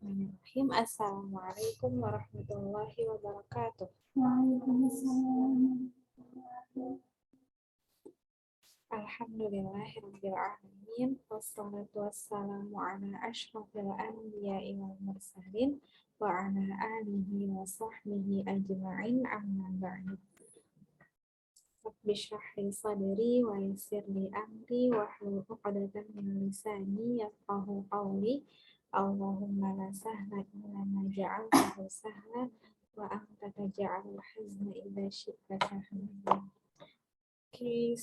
Bismillahirrahmanirrahim. Assalamualaikum warahmatullahi wabarakatuh. Waalaikumsalam. Alhamdulillahirabbil alamin. Wassalatu wassalamu ala asyrofil anbiya'i wal mursalin wa ala alihi wa sahbihi ajma'in amma ba'du. Rabbi shrah li sadri wa yassir li amri wa hlul 'uqdatam min lisani yafqahu qawli. Allahumma la sahla illa ma ja'altahu sahla wa anta taj'alul hazna idza syi'ta sahla. Oke,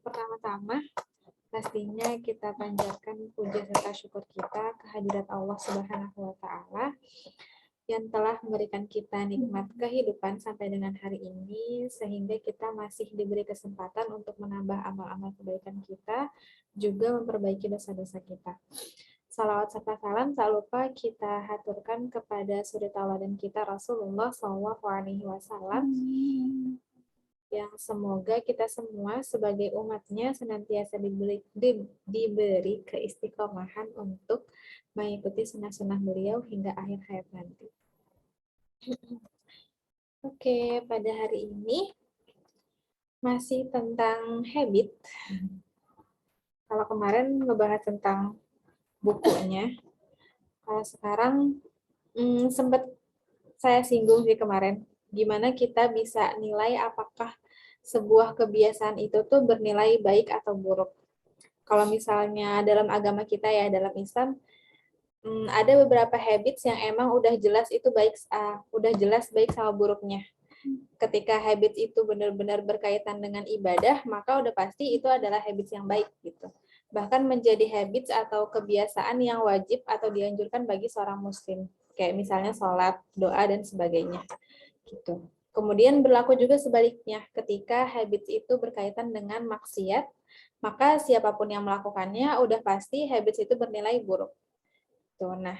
pertama-tama pastinya kita panjatkan puja serta syukur kita kehadirat Allah Subhanahu wa taala yang telah memberikan kita nikmat kehidupan sampai dengan hari ini, sehingga kita masih diberi kesempatan untuk menambah amal-amal kebaikan kita, juga memperbaiki dosa-dosa kita. Salawat serta salam tak lupa kita haturkan kepada suri tauladan kita Rasulullah SAW, yang semoga kita semua sebagai umatnya senantiasa diberi keistiqomahan untuk mengikuti sunnah-sunnah beliau hingga akhir hayat nanti. Oke, pada hari ini masih tentang habit. Kalau kemarin ngebahas tentang bukunya, kalau sekarang sempat saya singgung sih kemarin, gimana kita bisa nilai apakah sebuah kebiasaan itu tuh bernilai baik atau buruk. Kalau misalnya dalam agama kita ya, dalam Islam, ada beberapa habits yang emang udah jelas itu baik, udah jelas baik sama buruknya. Ketika habits itu benar-benar berkaitan dengan ibadah, maka udah pasti itu adalah habits yang baik gitu. Bahkan menjadi habits atau kebiasaan yang wajib atau dianjurkan bagi seorang muslim. Kayak misalnya sholat, doa, dan sebagainya. Gitu. Kemudian berlaku juga sebaliknya, ketika habits itu berkaitan dengan maksiat, maka siapapun yang melakukannya udah pasti habits itu bernilai buruk. Tuh, nah,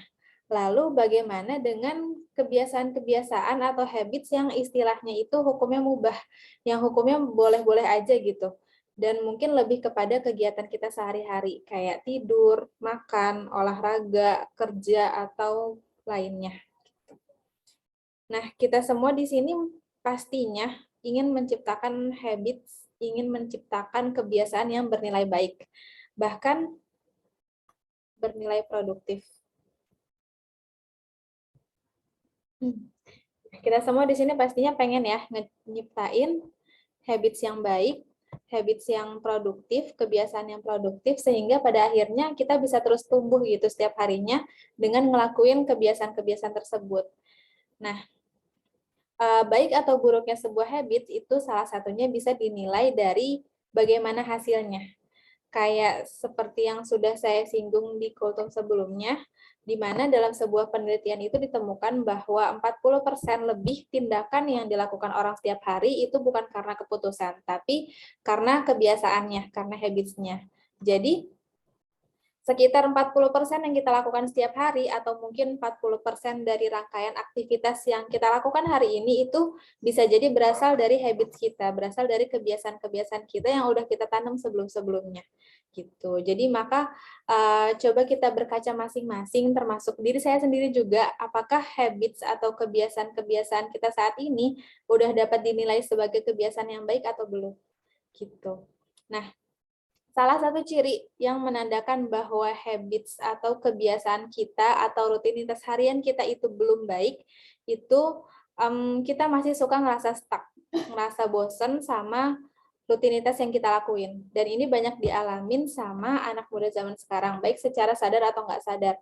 lalu bagaimana dengan kebiasaan-kebiasaan atau habits yang istilahnya itu hukumnya mubah, yang hukumnya boleh-boleh aja gitu, dan mungkin lebih kepada kegiatan kita sehari-hari, kayak tidur, makan, olahraga, kerja, atau lainnya. Nah, kita semua di sini pastinya ingin menciptakan habits, ingin menciptakan kebiasaan yang bernilai baik, bahkan bernilai produktif. Kita semua di sini pastinya pengen ya nyiptain habits yang baik, habits yang produktif, kebiasaan yang produktif, sehingga pada akhirnya kita bisa terus tumbuh gitu setiap harinya dengan ngelakuin kebiasaan-kebiasaan tersebut. Nah, baik atau buruknya sebuah habits itu salah satunya bisa dinilai dari bagaimana hasilnya. Kayak seperti yang sudah saya singgung di kultum sebelumnya, di mana dalam sebuah penelitian itu ditemukan bahwa 40% lebih tindakan yang dilakukan orang setiap hari itu bukan karena keputusan, tapi karena kebiasaannya, karena habits-nya. Jadi, sekitar 40% yang kita lakukan setiap hari atau mungkin 40% dari rangkaian aktivitas yang kita lakukan hari ini itu bisa jadi berasal dari habits kita, berasal dari kebiasaan-kebiasaan kita yang udah kita tanam sebelum-sebelumnya. Gitu. Jadi maka coba kita berkaca masing-masing termasuk diri saya sendiri juga, apakah habits atau kebiasaan-kebiasaan kita saat ini udah dapat dinilai sebagai kebiasaan yang baik atau belum. Gitu. Nah, salah satu ciri yang menandakan bahwa habits atau kebiasaan kita atau rutinitas harian kita itu belum baik, itu kita masih suka ngerasa stuck, ngerasa bosen sama rutinitas yang kita lakuin. Dan ini banyak dialamin sama anak muda zaman sekarang, baik secara sadar atau nggak sadar.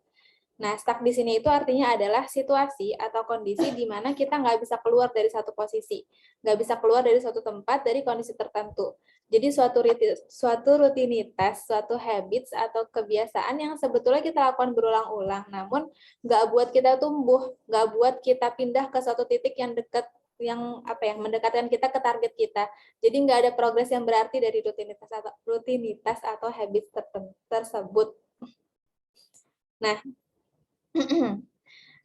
Nah, stuck di sini itu artinya adalah situasi atau kondisi di mana kita nggak bisa keluar dari satu posisi, nggak bisa keluar dari suatu tempat dari kondisi tertentu. Jadi suatu rutinitas, suatu habits atau kebiasaan yang sebetulnya kita lakukan berulang-ulang, namun nggak buat kita tumbuh, nggak buat kita pindah ke suatu titik yang dekat, yang mendekatkan kita ke target kita. Jadi nggak ada progres yang berarti dari rutinitas atau habits tersebut. Nah,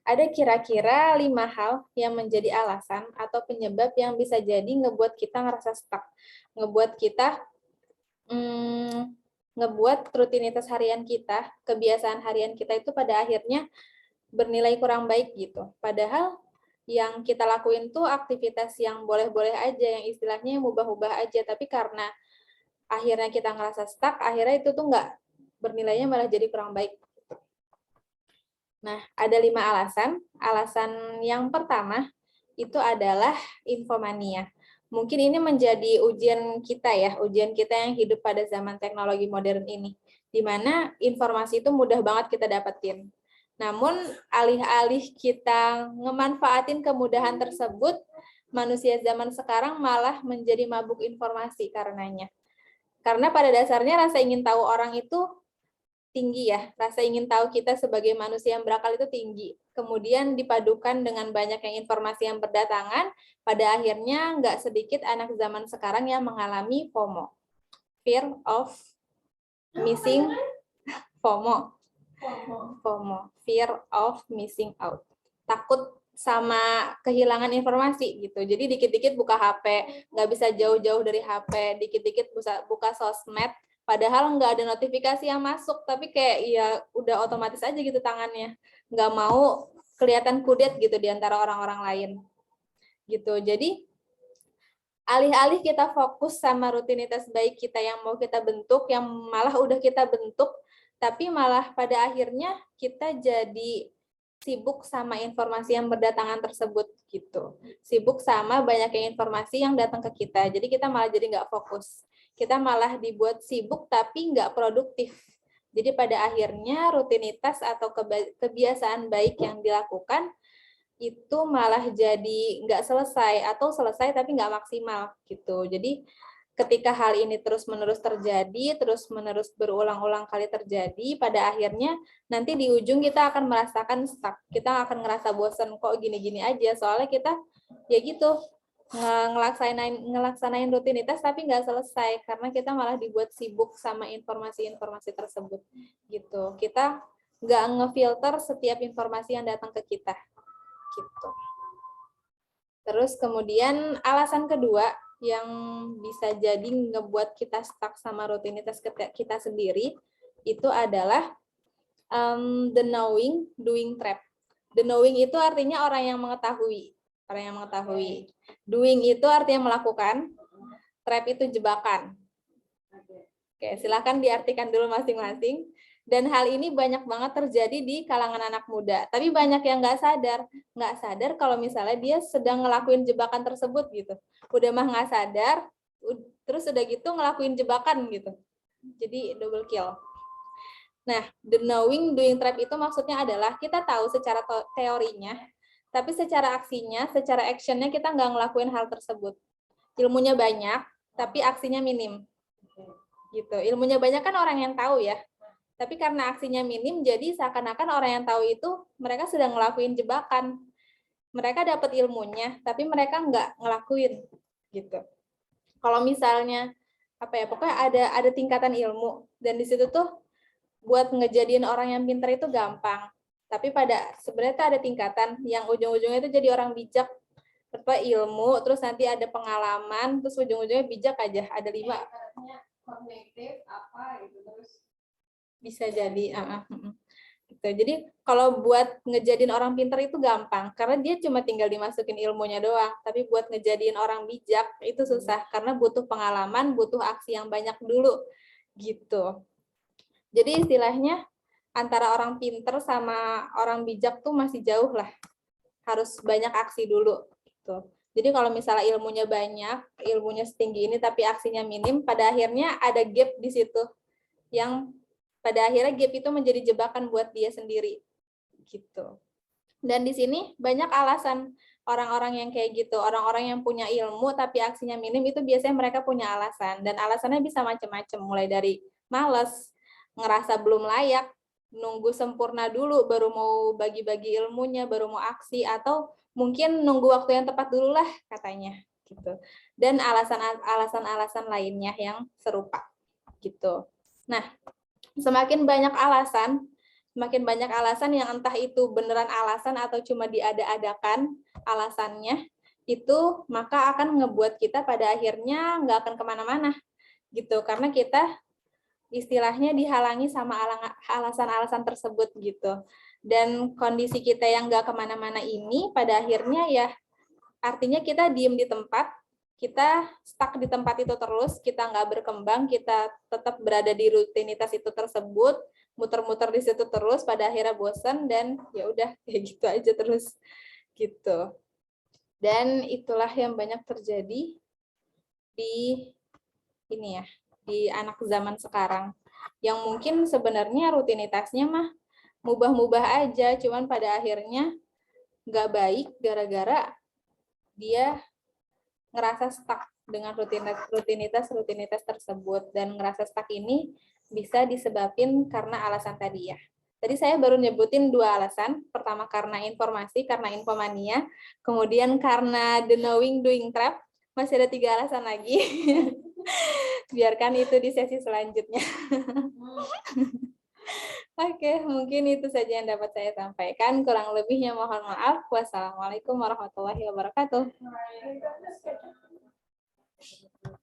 ada kira-kira 5 hal yang menjadi alasan atau penyebab yang bisa jadi ngebuat kita ngerasa stuck, ngebuat rutinitas harian kita, kebiasaan harian kita itu pada akhirnya bernilai kurang baik gitu. Padahal yang kita lakuin tuh aktivitas yang boleh-boleh aja, yang istilahnya mubah-mubah aja, tapi karena akhirnya kita ngerasa stuck, akhirnya itu tuh nggak bernilainya malah jadi kurang baik. Nah, ada 5 alasan. Alasan yang pertama itu adalah infomania. Mungkin ini menjadi ujian kita ya, ujian kita yang hidup pada zaman teknologi modern ini, di mana informasi itu mudah banget kita dapetin. Namun, alih-alih kita ngemanfaatin kemudahan tersebut, manusia zaman sekarang malah menjadi mabuk informasi karenanya. Karena pada dasarnya rasa ingin tahu orang itu tinggi ya, rasa ingin tahu kita sebagai manusia yang berakal itu tinggi. Kemudian dipadukan dengan banyaknya informasi yang berdatangan, pada akhirnya nggak sedikit anak zaman sekarang yang mengalami FOMO, fear of missing FOMO. Fear of missing out. Takut sama kehilangan informasi gitu. Jadi dikit-dikit buka HP, nggak bisa jauh-jauh dari HP, dikit-dikit buka sosmed, padahal nggak ada notifikasi yang masuk, tapi kayak ya udah otomatis aja gitu tangannya. Nggak mau kelihatan kudet gitu di antara orang-orang lain. Gitu. Jadi alih-alih kita fokus sama rutinitas baik kita yang mau kita bentuk, yang malah udah kita bentuk, tapi malah pada akhirnya kita jadi sibuk sama informasi yang berdatangan tersebut gitu. Sibuk sama banyaknya informasi yang datang ke kita. Jadi kita malah jadi nggak fokus. Kita malah dibuat sibuk tapi nggak produktif. Jadi pada akhirnya rutinitas atau kebiasaan baik yang dilakukan itu malah jadi nggak selesai atau selesai tapi nggak maksimal gitu. Jadi ketika hal ini terus-menerus terjadi, terus-menerus berulang-ulang kali terjadi, pada akhirnya nanti di ujung kita akan merasakan stuck. Kita akan ngerasa bosan kok gini-gini aja. Soalnya kita ya gitu ngelaksanain rutinitas tapi nggak selesai karena kita malah dibuat sibuk sama informasi-informasi tersebut gitu. Kita nggak ngefilter setiap informasi yang datang ke kita. Gitu. Terus kemudian alasan kedua yang bisa jadi ngebuat kita stuck sama rutinitas kita sendiri itu adalah the knowing doing trap. The knowing itu artinya orang yang mengetahui. Orang yang mengetahui. Doing itu artinya melakukan. Trap itu jebakan. Oke, silakan diartikan dulu masing-masing. Dan hal ini banyak banget terjadi di kalangan anak muda. Tapi banyak yang nggak sadar kalau misalnya dia sedang ngelakuin jebakan tersebut gitu. Udah mah nggak sadar, terus udah gitu ngelakuin jebakan gitu. Jadi double kill. Nah, the knowing doing trap itu maksudnya adalah kita tahu secara teorinya, tapi secara aksinya, secara actionnya kita nggak ngelakuin hal tersebut. Ilmunya banyak, tapi aksinya minim. Gitu. Ilmunya banyak kan orang yang tahu ya. Tapi karena aksinya minim, jadi seakan-akan orang yang tahu itu mereka sedang ngelakuin jebakan. Mereka dapat ilmunya, tapi mereka nggak ngelakuin gitu. Kalau misalnya apa ya, pokoknya ada tingkatan ilmu dan di situ tuh buat ngejadiin orang yang pintar itu gampang. Tapi sebenarnya ada tingkatan yang ujung-ujungnya itu jadi orang bijak, apa ilmu, terus nanti ada pengalaman, terus ujung-ujungnya bijak aja. Ada 5. Kognitif apa gitu terus bisa jadi gitu. Jadi kalau buat ngejadiin orang pintar itu gampang karena dia cuma tinggal dimasukin ilmunya doang, tapi buat ngejadiin orang bijak itu susah karena butuh pengalaman, butuh aksi yang banyak dulu gitu. Jadi istilahnya antara orang pintar sama orang bijak tuh masih jauh lah. Harus banyak aksi dulu gitu. Jadi kalau misalnya ilmunya banyak, ilmunya setinggi ini tapi aksinya minim, pada akhirnya ada gap di situ yang pada akhirnya gap itu menjadi jebakan buat dia sendiri gitu. Dan di sini banyak alasan orang-orang yang kayak gitu, orang-orang yang punya ilmu tapi aksinya minim itu biasanya mereka punya alasan dan alasannya bisa macam-macam, mulai dari malas, ngerasa belum layak, nunggu sempurna dulu baru mau bagi-bagi ilmunya, baru mau aksi, atau mungkin nunggu waktu yang tepat dulu lah katanya gitu. Dan alasan-alasan lainnya yang serupa gitu. Nah, semakin banyak alasan yang entah itu beneran alasan atau cuma diada-adakan alasannya, itu maka akan ngebuat kita pada akhirnya nggak akan kemana-mana gitu. Karena kita istilahnya dihalangi sama alasan-alasan tersebut gitu. Dan kondisi kita yang nggak kemana-mana ini pada akhirnya ya artinya kita diem di tempat, kita stuck di tempat itu terus, kita nggak berkembang, kita tetap berada di rutinitas itu tersebut, muter-muter di situ terus, pada akhirnya bosan dan ya udah kayak gitu aja terus gitu. Dan itulah yang banyak terjadi di ini ya, di anak zaman sekarang. Yang mungkin sebenarnya rutinitasnya mah mubah-mubah aja, cuman pada akhirnya nggak baik gara-gara dia ngerasa stuck dengan rutinitas tersebut, dan ngerasa stuck ini bisa disebabkan karena alasan tadi ya. Tadi saya baru nyebutin 2 alasan. Pertama karena informasi, karena infomania. Kemudian karena the knowing doing trap. Masih ada 3 alasan lagi. Biarkan itu di sesi selanjutnya. Oke, mungkin itu saja yang dapat saya sampaikan. Kurang lebihnya mohon maaf. Wassalamualaikum warahmatullahi wabarakatuh.